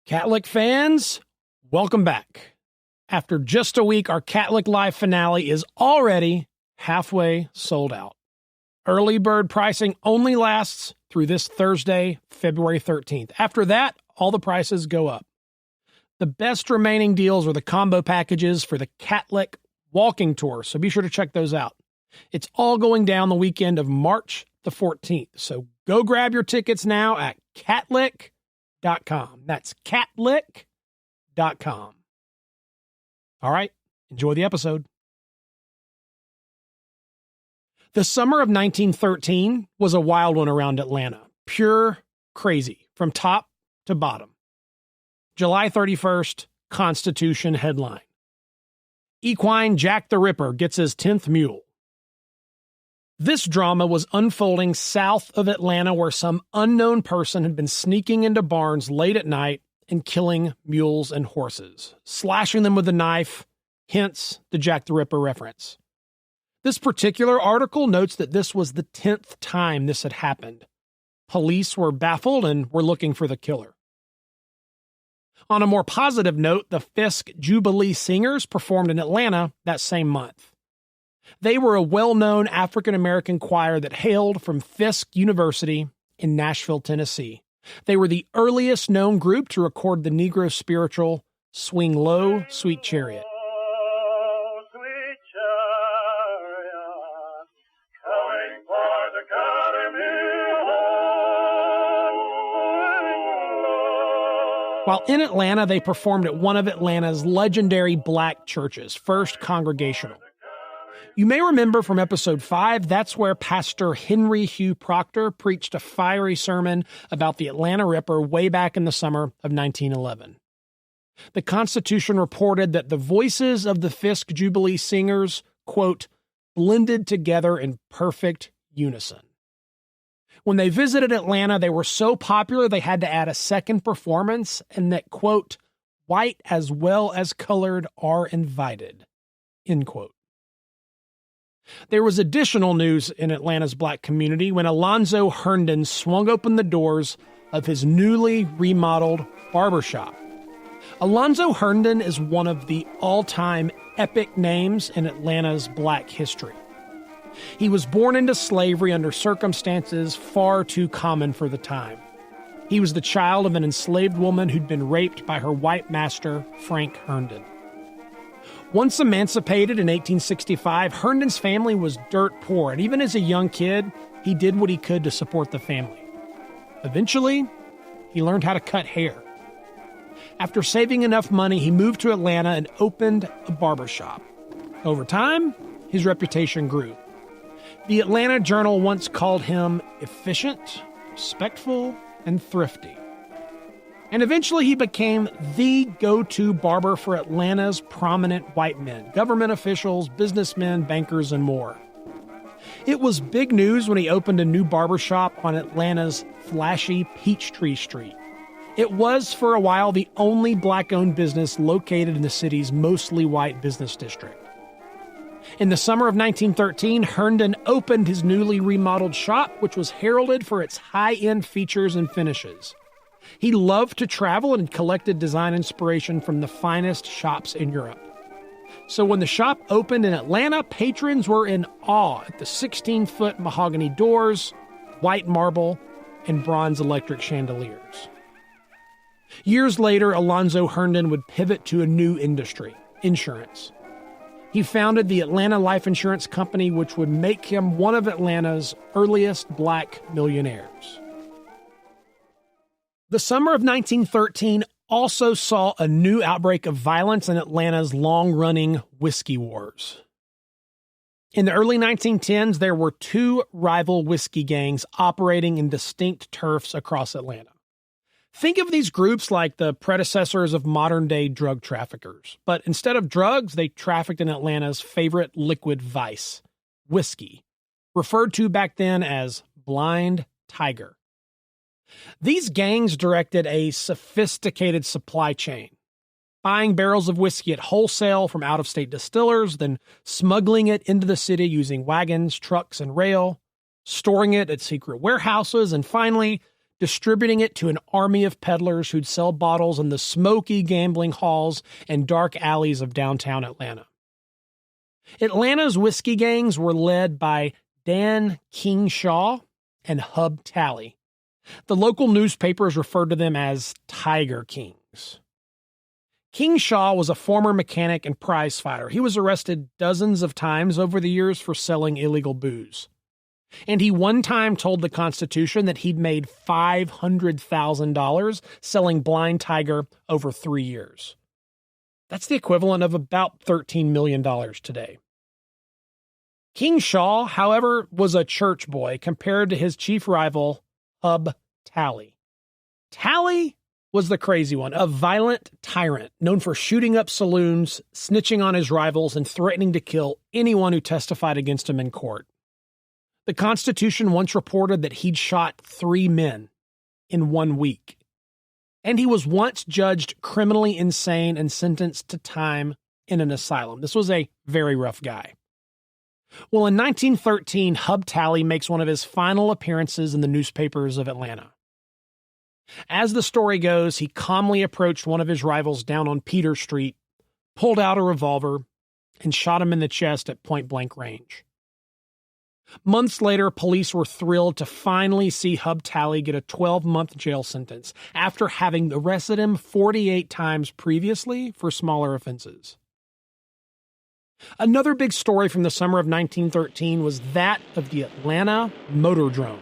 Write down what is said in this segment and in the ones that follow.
Catholic fans, welcome back. After just a week, our Catholic Live finale is already halfway sold out. Early bird pricing only lasts through this Thursday, February 13th. After that, all the prices go up. The best remaining deals are the combo packages for the Catholic Walking Tour, so be sure to check those out. It's all going down the weekend of March the 14th, so go grab your tickets now at Catholic.com. That's Catholic.com. All right, enjoy the episode. The summer of 1913 was a wild one around Atlanta. Pure crazy, from top to bottom. July 31st, Constitution headline. Equine Jack the Ripper gets his 10th mule. This drama was unfolding south of Atlanta, where some unknown person had been sneaking into barns late at night and killing mules and horses, slashing them with a knife, hence the Jack the Ripper reference. This particular article notes that this was the 10th time this had happened. Police were baffled and were looking for the killer. On a more positive note, the Fisk Jubilee Singers performed in Atlanta that same month. They were a well-known African-American choir that hailed from Fisk University in Nashville, Tennessee. They were the earliest known group to record the Negro spiritual Swing Low, Sweet Chariot. While in Atlanta, they performed at one of Atlanta's legendary black churches, First Congregational. You may remember from episode 5, that's where Pastor Henry Hugh Proctor preached a fiery sermon about the Atlanta Ripper way back in the summer of 1911. The Constitution reported that the voices of the Fisk Jubilee Singers, quote, blended together in perfect unison. When they visited Atlanta, they were so popular they had to add a second performance, and that, quote, white as well as colored are invited, end quote. There was additional news in Atlanta's black community when Alonzo Herndon swung open the doors of his newly remodeled barbershop. Alonzo Herndon is one of the all-time epic names in Atlanta's black history. He was born into slavery under circumstances far too common for the time. He was the child of an enslaved woman who'd been raped by her white master, Frank Herndon. Once emancipated in 1865, Herndon's family was dirt poor, and even as a young kid, he did what he could to support the family. Eventually, he learned how to cut hair. After saving enough money, he moved to Atlanta and opened a barbershop. Over time, his reputation grew. The Atlanta Journal once called him efficient, respectful, and thrifty. And eventually he became the go-to barber for Atlanta's prominent white men, government officials, businessmen, bankers, and more. It was big news when he opened a new barbershop on Atlanta's flashy Peachtree Street. It was, for a while, the only black-owned business located in the city's mostly white business district. In the summer of 1913, Herndon opened his newly remodeled shop, which was heralded for its high-end features and finishes. He loved to travel and collected design inspiration from the finest shops in Europe. So when the shop opened in Atlanta, patrons were in awe at the 16-foot mahogany doors, white marble, and bronze electric chandeliers. Years later, Alonzo Herndon would pivot to a new industry, insurance. He founded the Atlanta Life Insurance Company, which would make him one of Atlanta's earliest black millionaires. The summer of 1913 also saw a new outbreak of violence in Atlanta's long-running whiskey wars. In the early 1910s, there were two rival whiskey gangs operating in distinct turfs across Atlanta. Think of these groups like the predecessors of modern-day drug traffickers, but instead of drugs, they trafficked in Atlanta's favorite liquid vice, whiskey, referred to back then as Blind Tiger. These gangs directed a sophisticated supply chain, buying barrels of whiskey at wholesale from out-of-state distillers, then smuggling it into the city using wagons, trucks, and rail, storing it at secret warehouses, and finally distributing it to an army of peddlers who'd sell bottles in the smoky gambling halls and dark alleys of downtown Atlanta. Atlanta's whiskey gangs were led by Dan King Shaw and Hub Tally. The local newspapers referred to them as Tiger Kings. King Shaw was a former mechanic and prize fighter. He was arrested dozens of times over the years for selling illegal booze. And he one time told the Constitution that he'd made $500,000 selling Blind Tiger over 3 years. That's the equivalent of about $13 million today. King Shaw, however, was a church boy compared to his chief rival, Hub Tally. Tally was the crazy one, a violent tyrant known for shooting up saloons, snitching on his rivals, and threatening to kill anyone who testified against him in court. The Constitution once reported that he'd shot 3 men in 1 week. And he was once judged criminally insane and sentenced to time in an asylum. This was a very rough guy. Well, in 1913, Hub Tally makes one of his final appearances in the newspapers of Atlanta. As the story goes, he calmly approached one of his rivals down on Peter Street, pulled out a revolver, and shot him in the chest at point-blank range. Months later, police were thrilled to finally see Hub Tally get a 12-month jail sentence after having arrested him 48 times previously for smaller offenses. Another big story from the summer of 1913 was that of the Atlanta Motordrome.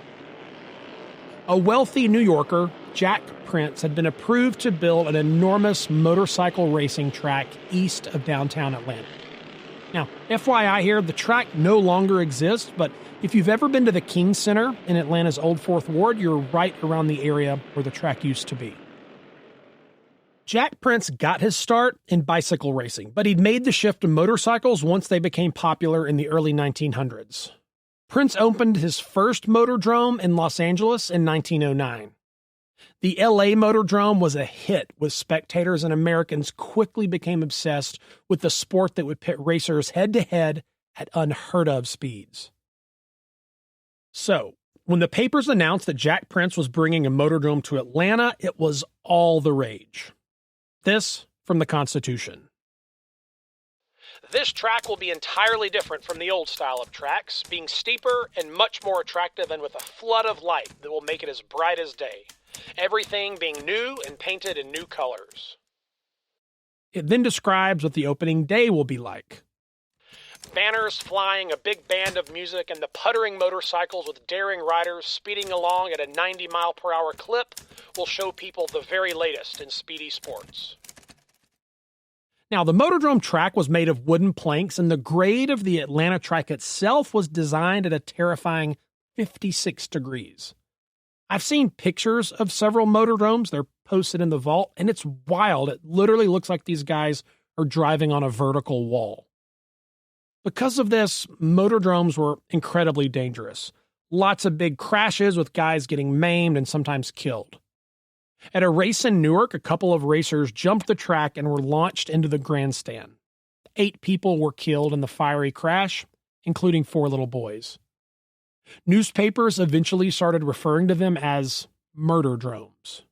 A wealthy New Yorker, Jack Prince, had been approved to build an enormous motorcycle racing track east of downtown Atlanta. Now, FYI here, the track no longer exists, but if you've ever been to the King Center in Atlanta's Old Fourth Ward, you're right around the area where the track used to be. Jack Prince got his start in bicycle racing, but he'd made the shift to motorcycles once they became popular in the early 1900s. Prince opened his first motordrome in Los Angeles in 1909. The LA Motordrome was a hit with spectators, and Americans quickly became obsessed with the sport that would pit racers head-to-head at unheard-of speeds. So, when the papers announced that Jack Prince was bringing a motordrome to Atlanta, it was all the rage. This from the Constitution. This track will be entirely different from the old style of tracks, being steeper and much more attractive and with a flood of light that will make it as bright as day. Everything being new and painted in new colors. It then describes what the opening day will be like. Banners flying, a big band of music, and the puttering motorcycles with daring riders speeding along at a 90-mile-per-hour clip will show people the very latest in speedy sports. Now, the Motordrome track was made of wooden planks, and the grade of the Atlanta track itself was designed at a terrifying 56 degrees. I've seen pictures of several Motordromes. They're posted in the vault, and it's wild. It literally looks like these guys are driving on a vertical wall. Because of this, Motordromes were incredibly dangerous. Lots of big crashes with guys getting maimed and sometimes killed. At a race in Newark, a couple of racers jumped the track and were launched into the grandstand. 8 people were killed in the fiery crash, including 4 little boys. Newspapers eventually started referring to them as murderdromes.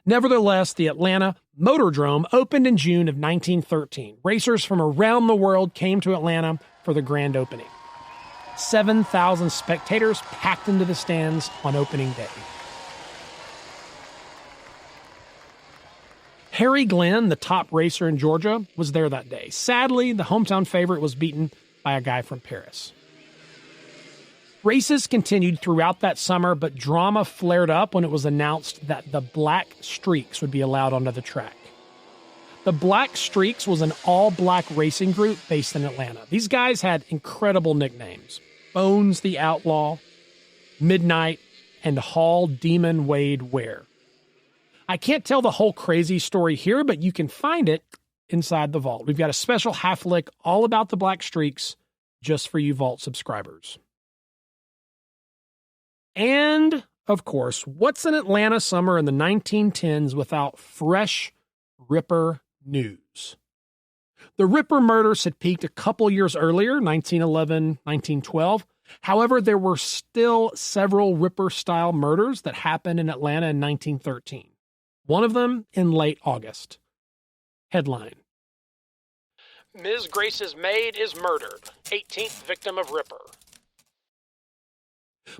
Nevertheless, the Atlanta Motordrome opened in June of 1913. Racers from around the world came to Atlanta for the grand opening. 7,000 spectators packed into the stands on opening day. Harry Glenn, the top racer in Georgia, was there that day. Sadly, the hometown favorite was beaten by a guy from Paris. Races continued throughout that summer, but drama flared up when it was announced that the Black Streaks would be allowed onto the track. The Black Streaks was an all-black racing group based in Atlanta. These guys had incredible nicknames: Bones the Outlaw, Midnight, and Hall Demon Wade Ware. I can't tell the whole crazy story here, but you can find it inside the vault. We've got a special half-lick all about the Black Streaks just for you vault subscribers. And, of course, what's an Atlanta summer in the 1910s without fresh Ripper news? The Ripper murders had peaked a couple years earlier, 1911, 1912, However, there were still several Ripper-style murders that happened in Atlanta in 1913. One of them in late August. Headline: Ms. Grace's maid is murdered. 18th victim of Ripper.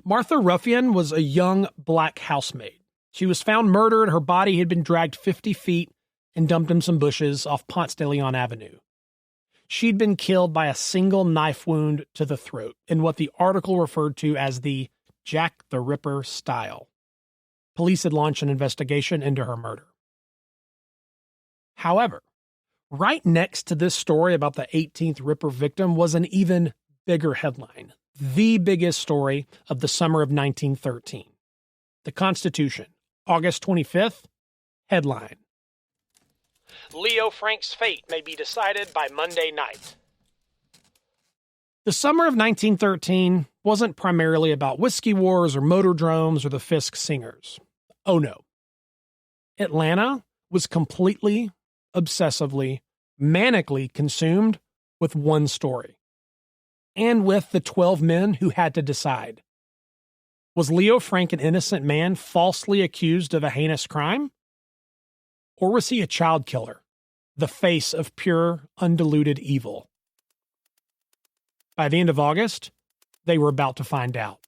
Martha Ruffian was a young black housemaid. She was found murdered. Her body had been dragged 50 feet and dumped in some bushes off Ponce de Leon Avenue. She'd been killed by a single knife wound to the throat in what the article referred to as the Jack the Ripper style. Police had launched an investigation into her murder. However, right next to this story about the 18th Ripper victim was an even bigger headline, the biggest story of the summer of 1913. The Constitution, August 25th, headline: Leo Frank's fate may be decided by Monday night. The summer of 1913 wasn't primarily about whiskey wars or motordromes or the Fisk Singers. Oh no. Atlanta was completely, obsessively, manically consumed with one story. And with the 12 men who had to decide. Was Leo Frank an innocent man falsely accused of a heinous crime? Or was he a child killer, the face of pure, undiluted evil? By the end of August, they were about to find out.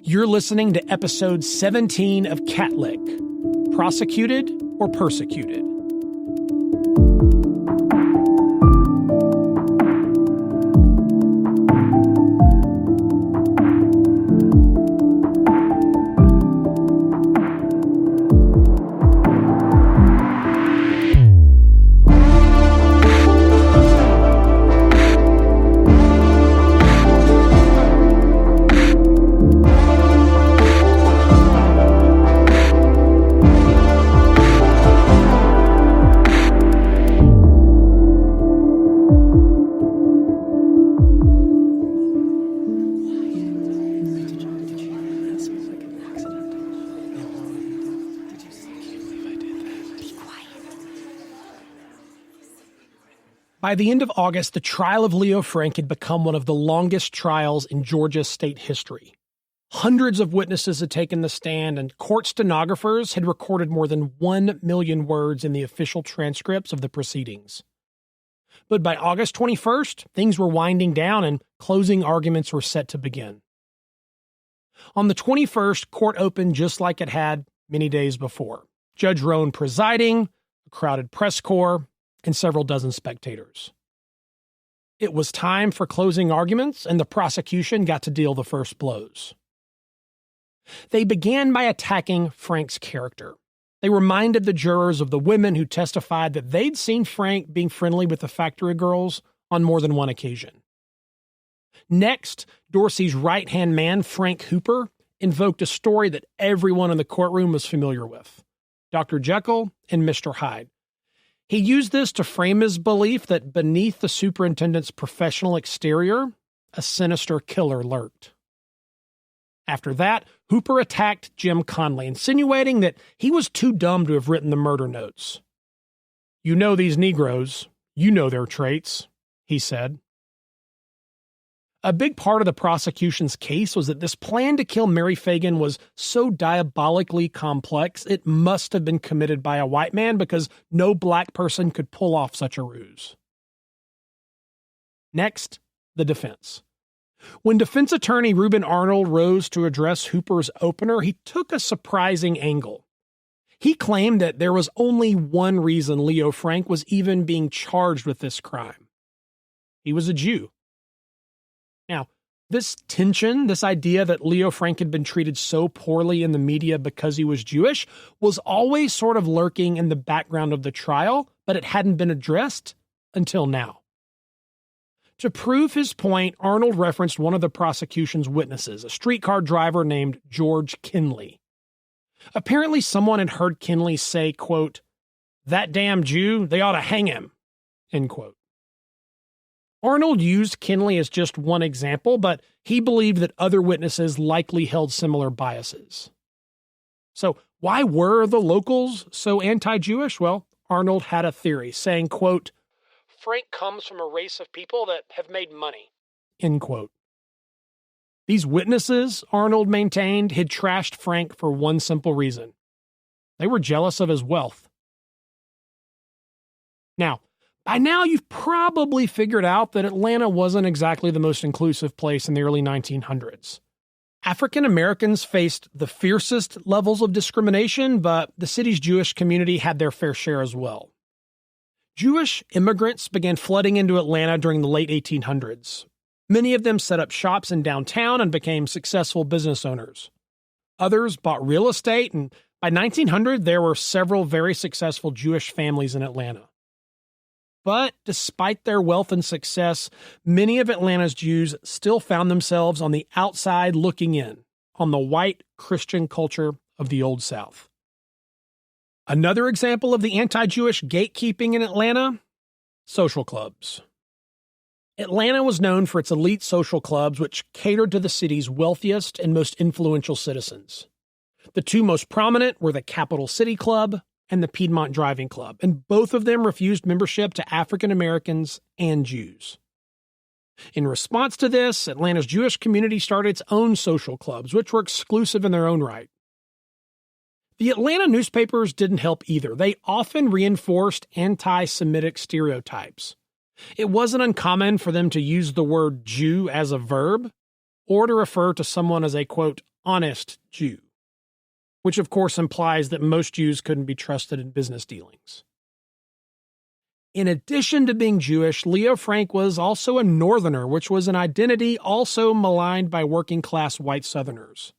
You're listening to episode 17 of Catlick, Prosecuted or Persecuted. By the end of August, the trial of Leo Frank had become one of the longest trials in Georgia state history. Hundreds of witnesses had taken the stand, and court stenographers had recorded more than 1 million words in the official transcripts of the proceedings. But by August 21st, things were winding down and closing arguments were set to begin. On the 21st, court opened just like it had many days before. Judge Roan presiding, a crowded press corps, and several dozen spectators. It was time for closing arguments, and the prosecution got to deal the first blows. They began by attacking Frank's character. They reminded the jurors of the women who testified that they'd seen Frank being friendly with the factory girls on more than one occasion. Next, Dorsey's right-hand man, Frank Hooper, invoked a story that everyone in the courtroom was familiar with: Dr. Jekyll and Mr. Hyde. He used this to frame his belief that beneath the superintendent's professional exterior, a sinister killer lurked. After that, Hooper attacked Jim Conley, insinuating that he was too dumb to have written the murder notes. "You know these Negroes. You know their traits," he said. A big part of the prosecution's case was that this plan to kill Mary Fagan was so diabolically complex, it must have been committed by a white man because no black person could pull off such a ruse. Next, the defense. When defense attorney Reuben Arnold rose to address Hooper's opener, he took a surprising angle. He claimed that there was only one reason Leo Frank was even being charged with this crime. He was a Jew. Now, this tension, this idea that Leo Frank had been treated so poorly in the media because he was Jewish, was always sort of lurking in the background of the trial, but it hadn't been addressed until now. To prove his point, Arnold referenced one of the prosecution's witnesses, a streetcar driver named George Kinley. Apparently, someone had heard Kinley say, quote, "That damn Jew, they ought to hang him," end quote. Arnold used Kinley as just one example, but he believed that other witnesses likely held similar biases. So why were the locals so anti-Jewish? Well, Arnold had a theory, saying, quote, "Frank comes from a race of people that have made money," end quote. These witnesses, Arnold maintained, had trashed Frank for one simple reason. They were jealous of his wealth. Now, by now you've probably figured out that Atlanta wasn't exactly the most inclusive place in the early 1900s. African Americans faced the fiercest levels of discrimination, but the city's Jewish community had their fair share as well. Jewish immigrants began flooding into Atlanta during the late 1800s. Many of them set up shops in downtown and became successful business owners. Others bought real estate, and by 1900 there were several very successful Jewish families in Atlanta. But despite their wealth and success, many of Atlanta's Jews still found themselves on the outside looking in, on the white Christian culture of the Old South. Another example of the anti-Jewish gatekeeping in Atlanta: social clubs. Atlanta was known for its elite social clubs, which catered to the city's wealthiest and most influential citizens. The two most prominent were the Capital City Club and the Piedmont Driving Club, and both of them refused membership to African Americans and Jews. In response to this, Atlanta's Jewish community started its own social clubs, which were exclusive in their own right. The Atlanta newspapers didn't help either. They often reinforced anti-Semitic stereotypes. It wasn't uncommon for them to use the word Jew as a verb, or to refer to someone as a, quote, honest Jew, which of course implies that most Jews couldn't be trusted in business dealings. In addition to being Jewish, Leo Frank was also a Northerner, which was an identity also maligned by working-class white Southerners.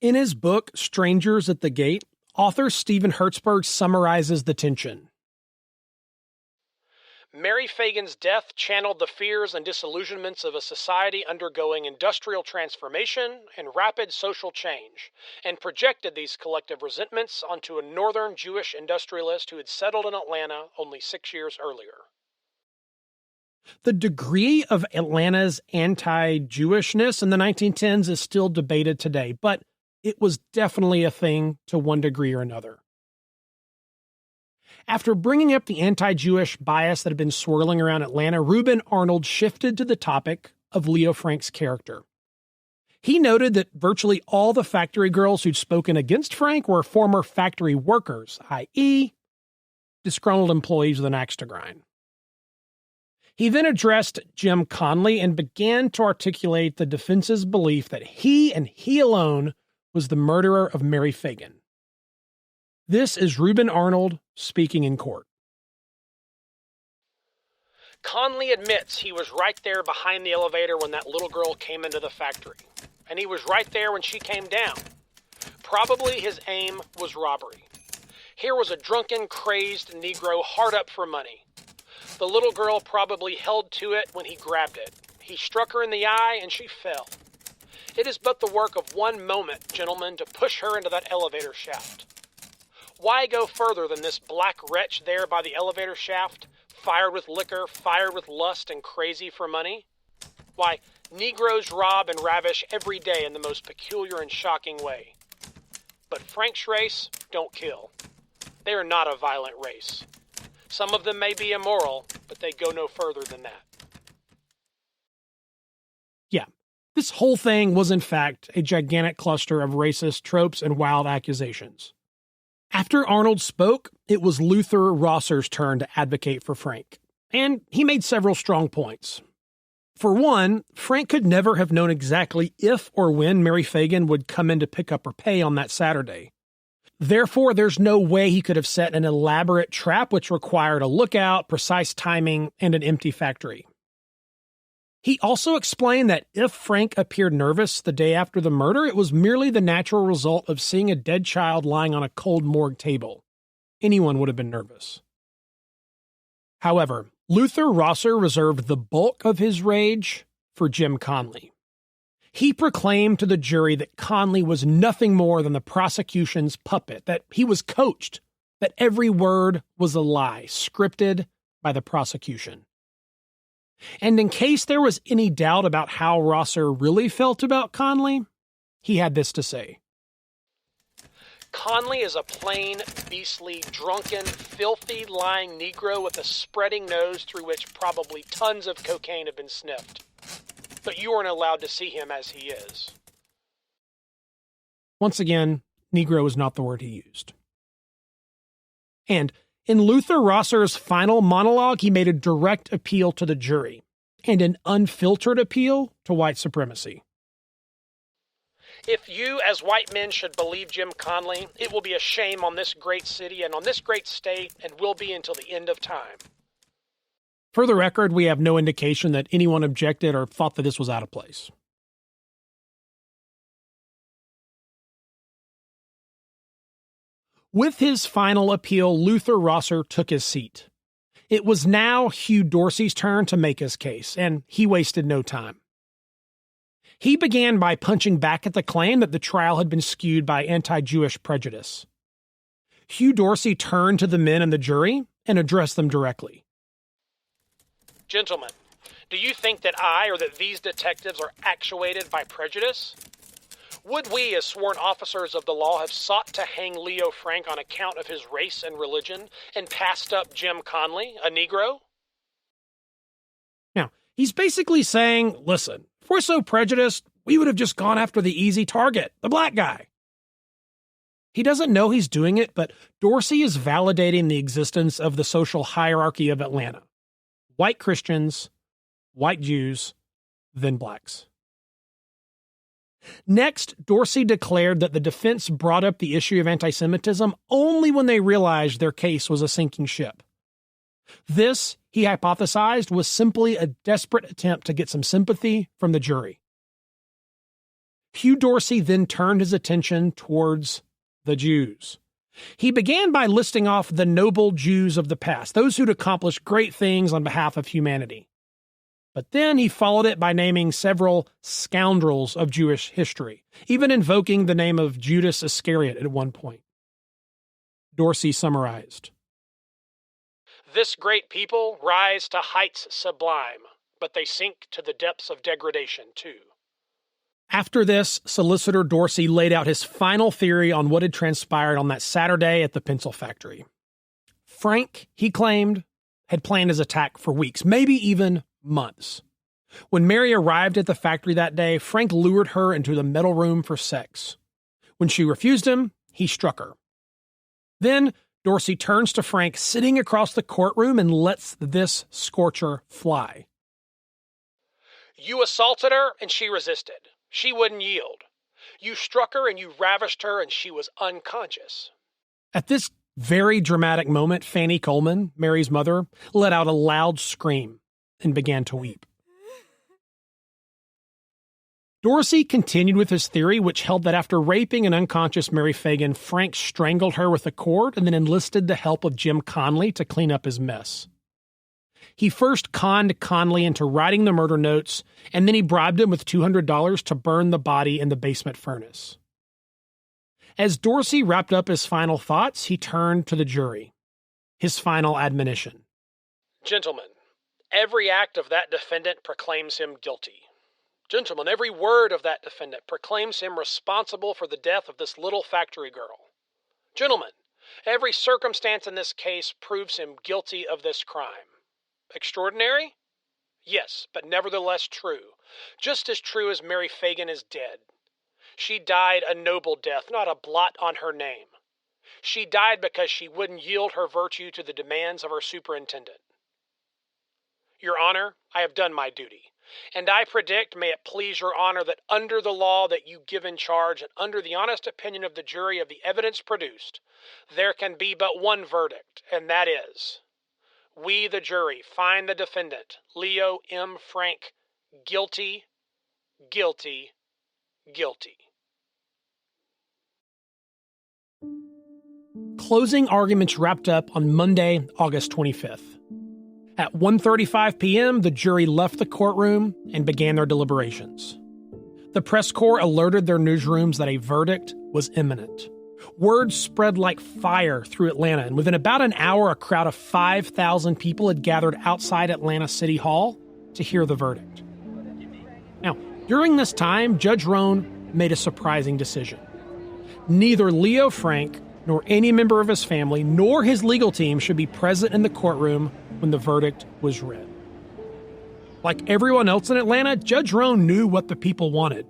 In his book, Strangers at the Gate, author Stephen Hertzberg summarizes the tension. Mary Fagan's death channeled the fears and disillusionments of a society undergoing industrial transformation and rapid social change, and projected these collective resentments onto a northern Jewish industrialist who had settled in Atlanta only 6 years earlier. The degree of Atlanta's anti-Jewishness in the 1910s is still debated today, but it was definitely a thing to one degree or another. After bringing up the anti-Jewish bias that had been swirling around Atlanta, Reuben Arnold shifted to the topic of Leo Frank's character. He noted that virtually all the factory girls who'd spoken against Frank were former factory workers, i.e., disgruntled employees with an axe to grind. He then addressed Jim Conley and began to articulate the defense's belief that he and he alone was the murderer of Mary Fagan. This is Reuben Arnold speaking in court. Conley admits he was right there behind the elevator when that little girl came into the factory, and he was right there when she came down. Probably his aim was robbery. Here was a drunken, crazed Negro hard up for money. The little girl probably held to it when he grabbed it. He struck her in the eye, and she fell. It is but the work of one moment, gentlemen, to push her into that elevator shaft. Why go further than this black wretch there by the elevator shaft, fired with liquor, fired with lust, and crazy for money? Why, Negroes rob and ravish every day in the most peculiar and shocking way. But Frank's race don't kill. They are not a violent race. Some of them may be immoral, but they go no further than that. Yeah, this whole thing was in fact a gigantic cluster of racist tropes and wild accusations. After Arnold spoke, it was Luther Rosser's turn to advocate for Frank, and he made several strong points. For one, Frank could never have known exactly if or when Mary Fagan would come in to pick up her pay on that Saturday. Therefore, there's no way he could have set an elaborate trap which required a lookout, precise timing, and an empty factory. He also explained that if Frank appeared nervous the day after the murder, it was merely the natural result of seeing a dead child lying on a cold morgue table. Anyone would have been nervous. However, Luther Rosser reserved the bulk of his rage for Jim Conley. He proclaimed to the jury that Conley was nothing more than the prosecution's puppet, that he was coached, that every word was a lie, scripted by the prosecution. And in case there was any doubt about how Rosser really felt about Conley, he had this to say. Conley is a plain, beastly, drunken, filthy, lying Negro with a spreading nose through which probably tons of cocaine have been sniffed. but you aren't allowed to see him as he is. Once again, Negro is not the word he used. And in Luther Rosser's final monologue, he made a direct appeal to the jury and an unfiltered appeal to white supremacy. If you, as white men, should believe Jim Conley, it will be a shame on this great city and on this great state, and will be until the end of time. For the record, we have no indication that anyone objected or thought that this was out of place. With his final appeal, Luther Rosser took his seat. It was now Hugh Dorsey's turn to make his case, and he wasted no time. He began by punching back at the claim that the trial had been skewed by anti-Jewish prejudice. Hugh Dorsey turned to the men in the jury and addressed them directly. Gentlemen, do you think that I or that these detectives are actuated by prejudice? Would we, as sworn officers of the law, have sought to hang Leo Frank on account of his race and religion and passed up Jim Conley, a Negro? Now, he's basically saying, listen, if we're so prejudiced, we would have just gone after the easy target, the black guy. He doesn't know he's doing it, but Dorsey is validating the existence of the social hierarchy of Atlanta. White Christians, white Jews, then blacks. Next, Dorsey declared that the defense brought up the issue of anti-Semitism only when they realized their case was a sinking ship. This, he hypothesized, was simply a desperate attempt to get some sympathy from the jury. Hugh Dorsey then turned his attention towards the Jews. He began by listing off the noble Jews of the past, those who'd accomplished great things on behalf of humanity. But then he followed it by naming several scoundrels of Jewish history, even invoking the name of Judas Iscariot at one point. Dorsey summarized, "This great people rise to heights sublime, but they sink to the depths of degradation too." After this, Solicitor Dorsey laid out his final theory on what had transpired on that Saturday at the pencil factory. Frank, he claimed, had planned his attack for weeks, maybe even months. When Mary arrived at the factory that day, Frank lured her into the metal room for sex. When she refused him, he struck her. Then Dorsey turns to Frank sitting across the courtroom and lets this scorcher fly. "You assaulted her and she resisted. She wouldn't yield. You struck her and you ravished her and she was unconscious." At this very dramatic moment, Fanny Coleman, Mary's mother, let out a loud scream and began to weep. Dorsey continued with his theory, which held that after raping an unconscious Mary Fagan, Frank strangled her with a cord and then enlisted the help of Jim Conley to clean up his mess. He first conned Conley into writing the murder notes, and then he bribed him with $200 to burn the body in the basement furnace. As Dorsey wrapped up his final thoughts, he turned to the jury. His final admonition. "Gentlemen, every act of that defendant proclaims him guilty. Gentlemen, every word of that defendant proclaims him responsible for the death of this little factory girl. Gentlemen, every circumstance in this case proves him guilty of this crime. Extraordinary? Yes, but nevertheless true. Just as true as Mary Fagan is dead. She died a noble death, not a blot on her name. She died because she wouldn't yield her virtue to the demands of her superintendent. Your Honor, I have done my duty, and I predict, may it please your Honor, that under the law that you give in charge and under the honest opinion of the jury of the evidence produced, there can be but one verdict, and that is, we, the jury, find the defendant, Leo M. Frank, guilty, guilty, guilty." Closing arguments wrapped up on Monday, August 25th. At 1:35 p.m., the jury left the courtroom and began their deliberations. The press corps alerted their newsrooms that a verdict was imminent. Word spread like fire through Atlanta, and within about an hour, a crowd of 5,000 people had gathered outside Atlanta City Hall to hear the verdict. Now, during this time, Judge Rohn made a surprising decision. Neither Leo Frank, nor any member of his family, nor his legal team should be present in the courtroom when the verdict was read. Like everyone else in Atlanta, Judge Roan knew what the people wanted.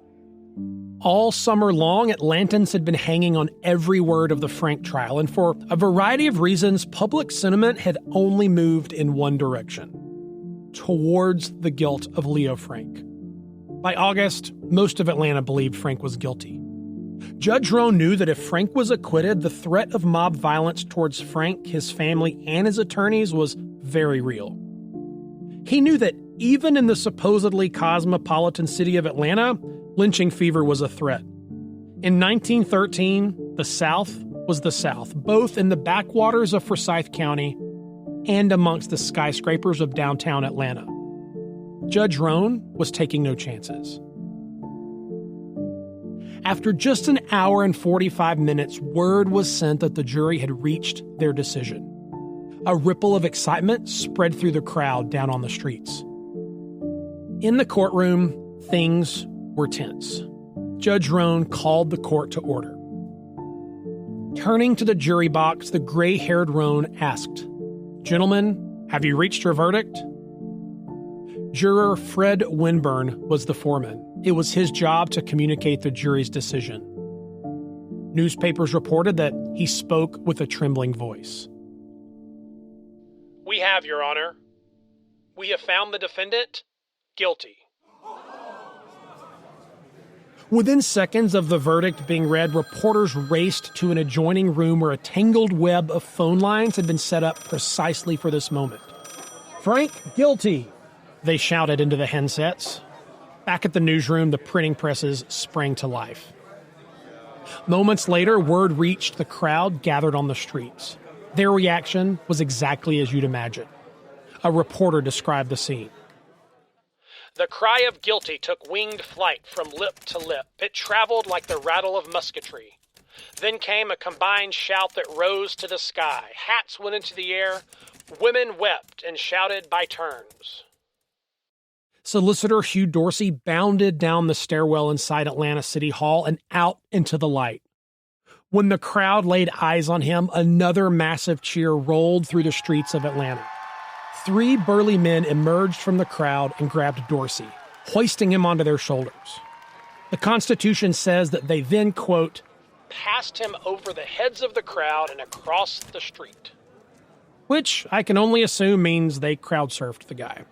All summer long, Atlantans had been hanging on every word of the Frank trial, and for a variety of reasons, public sentiment had only moved in one direction: towards the guilt of Leo Frank. By August, most of Atlanta believed Frank was guilty. Judge Roan knew that if Frank was acquitted, the threat of mob violence towards Frank, his family, and his attorneys was very real. He knew that even in the supposedly cosmopolitan city of Atlanta, lynching fever was a threat. In 1913, the South was the South, both in the backwaters of Forsyth County and amongst the skyscrapers of downtown Atlanta. Judge Roan was taking no chances. After just an hour and 45 minutes, word was sent that the jury had reached their decision. A ripple of excitement spread through the crowd down on the streets. In the courtroom, things were tense. Judge Roan called the court to order. Turning to the jury box, the gray-haired Roan asked, "Gentlemen, have you reached your verdict?" Juror Fred Winburn was the foreman. It was his job to communicate the jury's decision. Newspapers reported that he spoke with a trembling voice. "We have, Your Honor. We have found the defendant guilty." Within seconds of the verdict being read, reporters raced to an adjoining room where a tangled web of phone lines had been set up precisely for this moment. "Frank, guilty," they shouted into the handsets. Back at the newsroom, the printing presses sprang to life. Moments later, word reached the crowd gathered on the streets. Their reaction was exactly as you'd imagine. A reporter described the scene. "The cry of guilty took winged flight from lip to lip. It traveled like the rattle of musketry. Then came a combined shout that rose to the sky. Hats went into the air. Women wept and shouted by turns." Solicitor Hugh Dorsey bounded down the stairwell inside Atlanta City Hall and out into the light. When the crowd laid eyes on him, another massive cheer rolled through the streets of Atlanta. 3 burly men emerged from the crowd and grabbed Dorsey, hoisting him onto their shoulders. The Constitution says that they then, quote, "passed him over the heads of the crowd and across the street." Which I can only assume means they crowd-surfed the guy.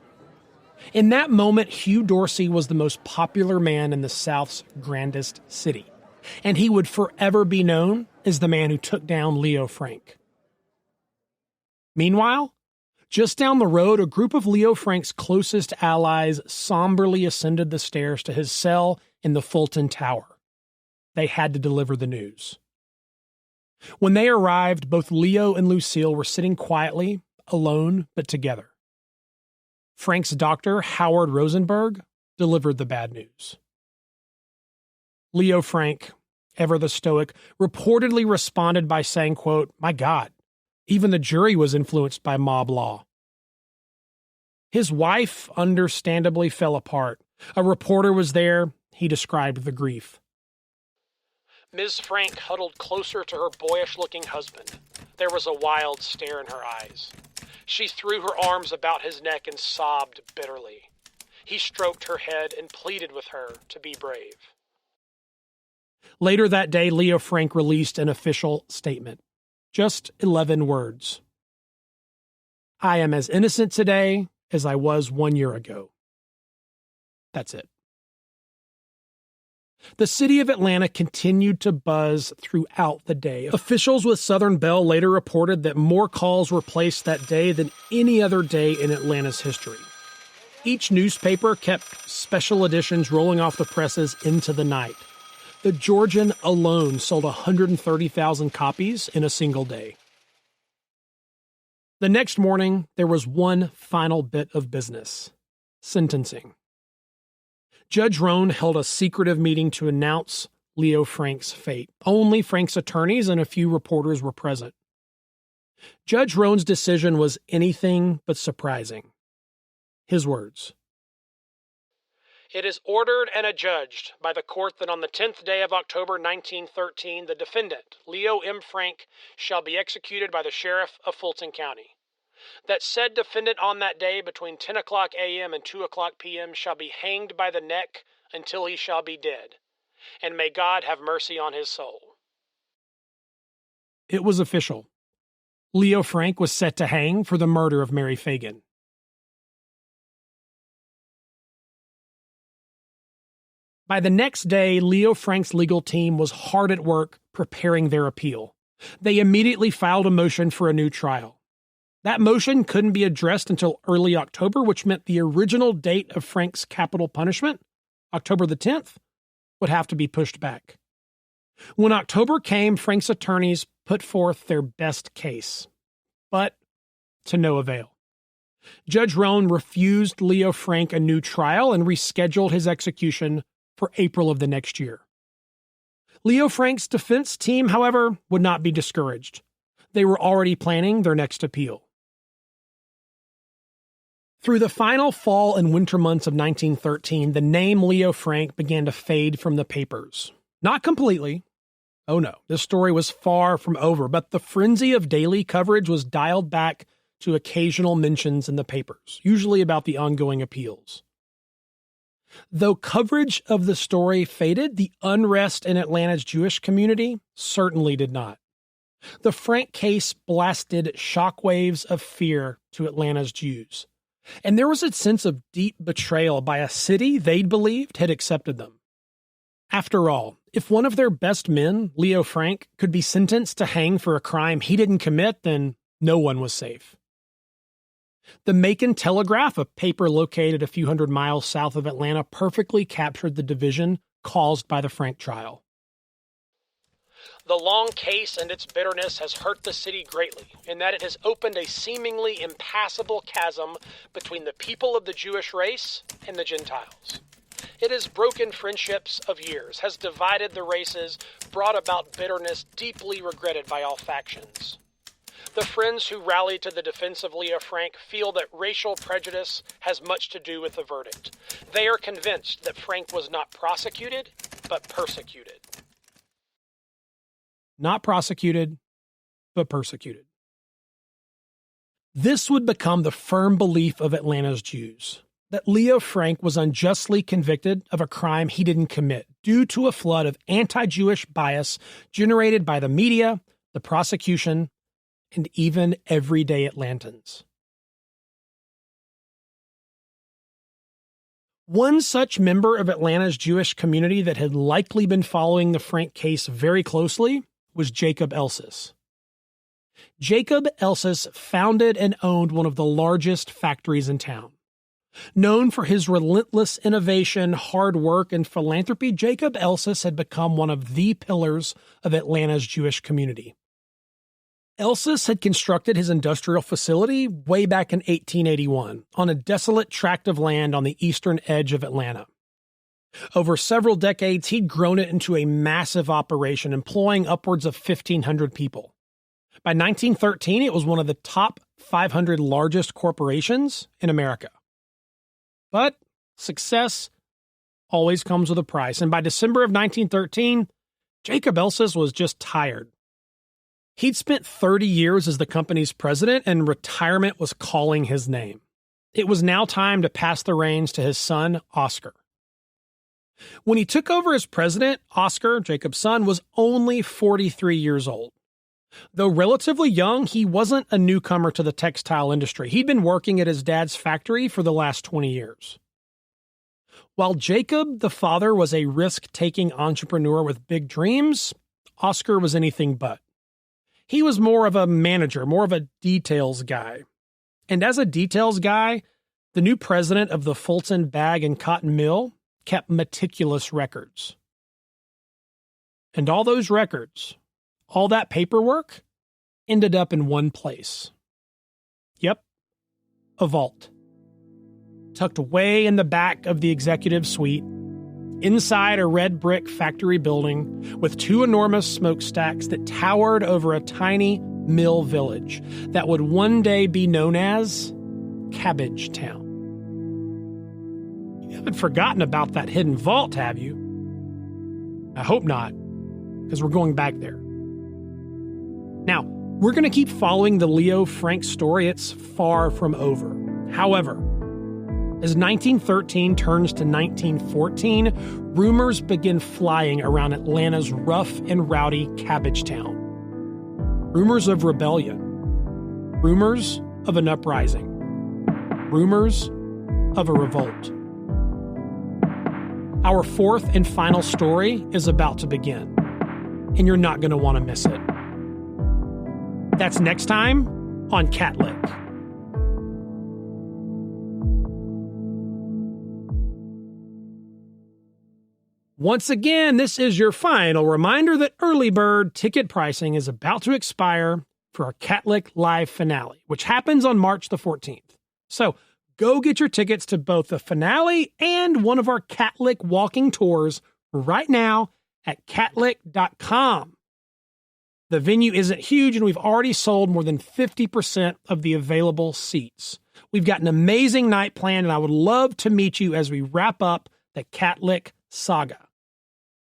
In that moment, Hugh Dorsey was the most popular man in the South's grandest city, and he would forever be known as the man who took down Leo Frank. Meanwhile, just down the road, a group of Leo Frank's closest allies somberly ascended the stairs to his cell in the Fulton Tower. They had to deliver the news. When they arrived, both Leo and Lucille were sitting quietly, alone but together. Frank's doctor, Howard Rosenberg, delivered the bad news. Leo Frank, ever the stoic, reportedly responded by saying, quote, "My God, even the jury was influenced by mob law." His wife understandably fell apart. A reporter was there. He described the grief. "Ms. Frank huddled closer to her boyish-looking husband. There was a wild stare in her eyes. She threw her arms about his neck and sobbed bitterly. He stroked her head and pleaded with her to be brave." Later that day, Leo Frank released an official statement. Just 11 words. "I am as innocent today as I was 1 year ago." That's it. The city of Atlanta continued to buzz throughout the day. Officials with Southern Bell later reported that more calls were placed that day than any other day in Atlanta's history. Each newspaper kept special editions rolling off the presses into the night. The Georgian alone sold 130,000 copies in a single day. The next morning, there was one final bit of business: sentencing. Judge Roan held a secretive meeting to announce Leo Frank's fate. Only Frank's attorneys and a few reporters were present. Judge Roan's decision was anything but surprising. His words: "It is ordered and adjudged by the court that on the 10th day of October 1913, the defendant, Leo M. Frank, shall be executed by the sheriff of Fulton County. that said defendant on that day between 10 o'clock a.m. and 2 o'clock p.m. shall be hanged by the neck until he shall be dead, and may God have mercy on his soul. It was official. Leo Frank was set to hang for the murder of Mary Fagan. By the next day, Leo Frank's legal team was hard at work preparing their appeal. They immediately filed a motion for a new trial. That motion couldn't be addressed until early October, which meant the original date of Frank's capital punishment, October the 10th, would have to be pushed back. When October came, Frank's attorneys put forth their best case, but to no avail. Judge Rohn refused Leo Frank a new trial and rescheduled his execution for April of the next year. Leo Frank's defense team, however, would not be discouraged. They were already planning their next appeal. Through the final fall and winter months of 1913, the name Leo Frank began to fade from the papers. Not completely. Oh no, this story was far from over, but the frenzy of daily coverage was dialed back to occasional mentions in the papers, usually about the ongoing appeals. Though coverage of the story faded, the unrest in Atlanta's Jewish community certainly did not. The Frank case blasted shockwaves of fear to Atlanta's Jews, and there was a sense of deep betrayal by a city they'd believed had accepted them. After all, if one of their best men, Leo Frank, could be sentenced to hang for a crime he didn't commit, then no one was safe. The Macon Telegraph, a paper located a few hundred miles south of Atlanta, perfectly captured the division caused by the Frank trial. The long case and its bitterness has hurt the city greatly, in that it has opened a seemingly impassable chasm between the people of the Jewish race and the Gentiles. It has broken friendships of years, has divided the races, brought about bitterness deeply regretted by all factions. The friends who rallied to the defense of Leo Frank feel that racial prejudice has much to do with the verdict. They are convinced that Frank was not prosecuted, but persecuted. Not prosecuted, but persecuted. This would become the firm belief of Atlanta's Jews, that Leo Frank was unjustly convicted of a crime he didn't commit due to a flood of anti-Jewish bias generated by the media, the prosecution, and even everyday Atlantans. One such member of Atlanta's Jewish community that had likely been following the Frank case very closely was Jacob Elsis. Jacob Elsis founded and owned one of the largest factories in town. Known for his relentless innovation, hard work, and philanthropy, Jacob Elsis had become one of the pillars of Atlanta's Jewish community. Elsis had constructed his industrial facility way back in 1881 on a desolate tract of land on the eastern edge of Atlanta. Over several decades, he'd grown it into a massive operation, employing upwards of 1,500 people. By 1913, it was one of the top 500 largest corporations in America. But success always comes with a price, and by December of 1913, Jacob Elsis was just tired. He'd spent 30 years as the company's president, and retirement was calling his name. It was now time to pass the reins to his son, Oscar. When he took over as president, Oscar, Jacob's son, was only 43 years old. Though relatively young, he wasn't a newcomer to the textile industry. He'd been working at his dad's factory for the last 20 years. While Jacob, the father, was a risk-taking entrepreneur with big dreams, Oscar was anything but. He was more of a manager, more of a details guy. And as a details guy, the new president of the Fulton Bag and Cotton Mill kept meticulous records. And all those records, all that paperwork, ended up in one place. Yep, a vault. Tucked away in the back of the executive suite, inside a red brick factory building with two enormous smokestacks that towered over a tiny mill village that would one day be known as Cabbage Town. You haven't forgotten about that hidden vault, have you? I hope not, because we're going back there. Now, We're going to keep following the Leo Frank story. It's far from over. However, as 1913 turns to 1914, rumors begin flying around Atlanta's rough and rowdy Cabbagetown. Rumors of rebellion. Rumors of an uprising. Rumors of a revolt. Our fourth and final story is about to begin, and you're not going to want to miss it. That's next time on Catlick. Once again, this is your final reminder that early bird ticket pricing is about to expire for our Catlick Live finale, which happens on March the 14th. So go get your tickets to both the finale and one of our Catlick walking tours right now at catlick.com. The venue isn't huge, and we've already sold more than 50% of the available seats. We've got an amazing night planned, and I would love to meet you as we wrap up the Catlick saga.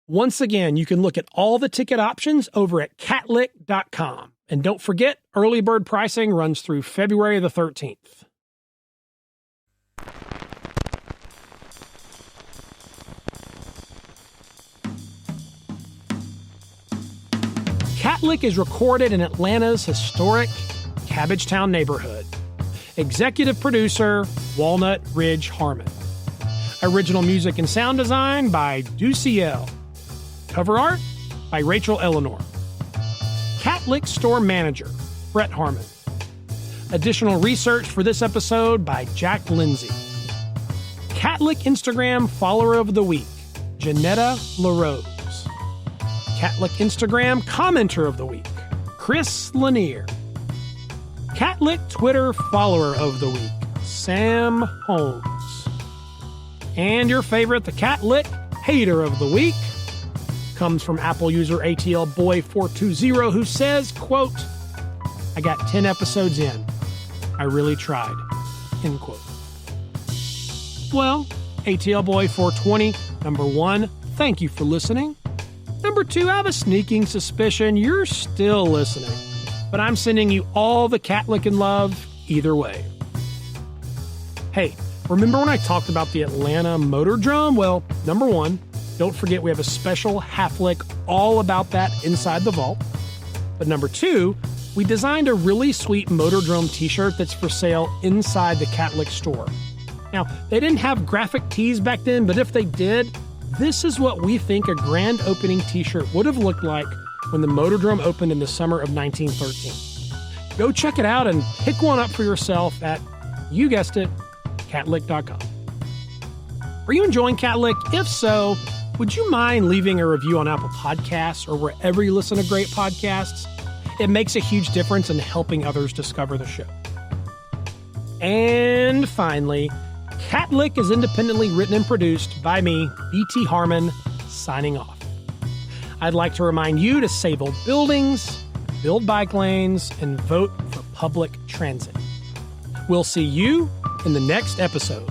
Once again, you can look at all the ticket options over at catlick.com. And don't forget, early bird pricing runs through February the 13th. Catlick is recorded in Atlanta's historic Cabbagetown neighborhood. Executive producer, Walnut Ridge Harmon. Original music and sound design by Duciel. Cover art by Rachel Eleanor. Catlick store manager, Brett Harmon. Additional research for this episode by Jack Lindsay. Catlick Instagram follower of the week, Janetta LaRose. Catlick Instagram commenter of the week, Chris Lanier. Catlick Twitter follower of the week, Sam Holmes. And your favorite, the Catlick hater of the week, comes from Apple user ATLBoy420, who says, quote, "I got 10 episodes in. I really tried," end quote. Well, ATLBoy420, number one, thank you for listening. Number two, I have a sneaking suspicion you're still listening, but I'm sending you all the Catlick and love either way. Hey, remember when I talked about the Atlanta Motor Drum? Well, number one, don't forget we have a special Halflick all about that inside the vault. But number two, we designed a really sweet Motor Drum t-shirt that's for sale inside the Catlick store. Now, they didn't have graphic tees back then, but if they did, this is what we think a grand opening t-shirt would have looked like when the Motor Drum opened in the summer of 1913. Go check it out and pick one up for yourself at, you guessed it, catlick.com. Are you enjoying Catlick? If so, would you mind leaving a review on Apple Podcasts or wherever you listen to great podcasts? It makes a huge difference in helping others discover the show. And finally, Catlick is independently written and produced by me, B.T. Harmon, signing off. I'd like to remind you to save old buildings, build bike lanes, and vote for public transit. We'll see you in the next episode.